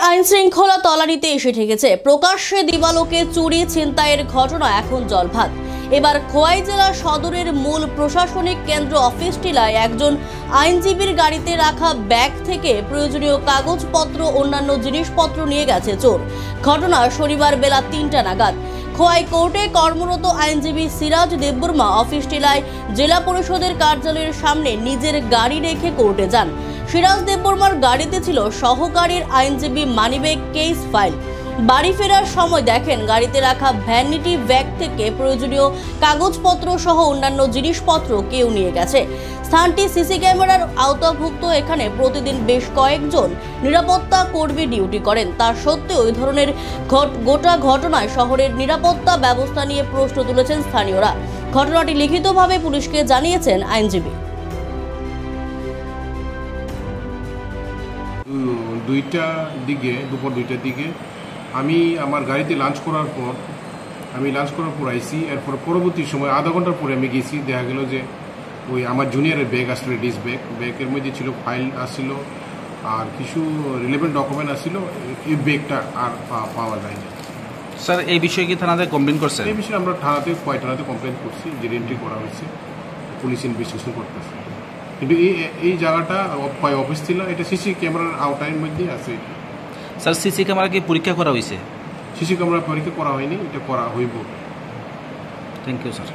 আইনশৃঙ্খলা তলানিতে এসে ঠেকেছে। প্রকাশ্যে দিবালোকে চুরি ছিনতাইয়ের ঘটনা এখন জলভাত। এবার খোয়াই জেলা সদরের মূল প্রশাসনিক কেন্দ্র অফিস টিলায় একজন আইনজীবীর গাড়িতে রাখা ব্যাগ থেকে প্রয়োজনীয় কাগজপত্র অন্যান্য জিনিসপত্র নিয়ে গেছে চোর। ঘটনা শনিবার বেলা ৩টা নাগাদ। খোয়াই কোর্টে কর্মরত আইনজীবী সিরাজ দেববর্মা অফিস টিলায় জেলা পরিষদের কার্যালয়ের সামনে নিজের গাড়ি রেখে কোর্টে যান। সিরাজ দেববর্মার গাড়িতে ছিল সহকারীর আইনজীবী মানিব্যাগ, কেস ফাইল। বাড়ি ফেরার সময় দেখেন গাড়িতে রাখা ভ্যানিটি ব্যাগ থেকে প্রয়োজনীয় কাগজপত্র সহ অন্যান্য জিনিসপত্র কেউ নিয়ে গেছে। স্থানটি সিসি ক্যামেরার আওতাভুক্ত। এখানে প্রতিদিন বেশ কয়েকজন নিরাপত্তা কর্মী ডিউটি করেন। তা সত্ত্বেও এই ধরনের গোটা ঘটনায় শহরের নিরাপত্তা ব্যবস্থা নিয়ে প্রশ্ন তুলেছেন স্থানীয়রা। ঘটনাটি লিখিতভাবে পুলিশকে জানিয়েছেন আইনজীবী। দুপুর 2টার দিকে আমি আমার গাড়িতে লাঞ্চ করার পর আইসি। এরপর পরবর্তী সময় আধা ঘন্টার পরে আমি গেছি। দেখা গেল যে ওই আমার জুনিয়রের ব্যাগ আসলো, লেডিস ব্যাগের মধ্যে ছিল ফাইল আসছিল আর কিছু রিলেভেন্ট ডকুমেন্ট আসছিল। এই ব্যাগটা আর পাওয়া যায়নি। স্যার, এই বিষয়ে কি থানাতে কমপ্লেন করছেন? এই বিষয়ে আমরা থানাতে কমপ্লেন করছি, যে এন্ট্রি করা হয়েছে, পুলিশ ইনভেস্টিগেশন করতেছে। কিন্তু এই জায়গাটা অফিস ছিল, এটা সিসি ক্যামেরার আওতার মধ্যে আছে। স্যার, সিসি ক্যামেরা কি পরীক্ষা করা হয়েছে? সিসি ক্যামেরা পরীক্ষা করা হয়নি, এটা করা হইব। Thank you sir.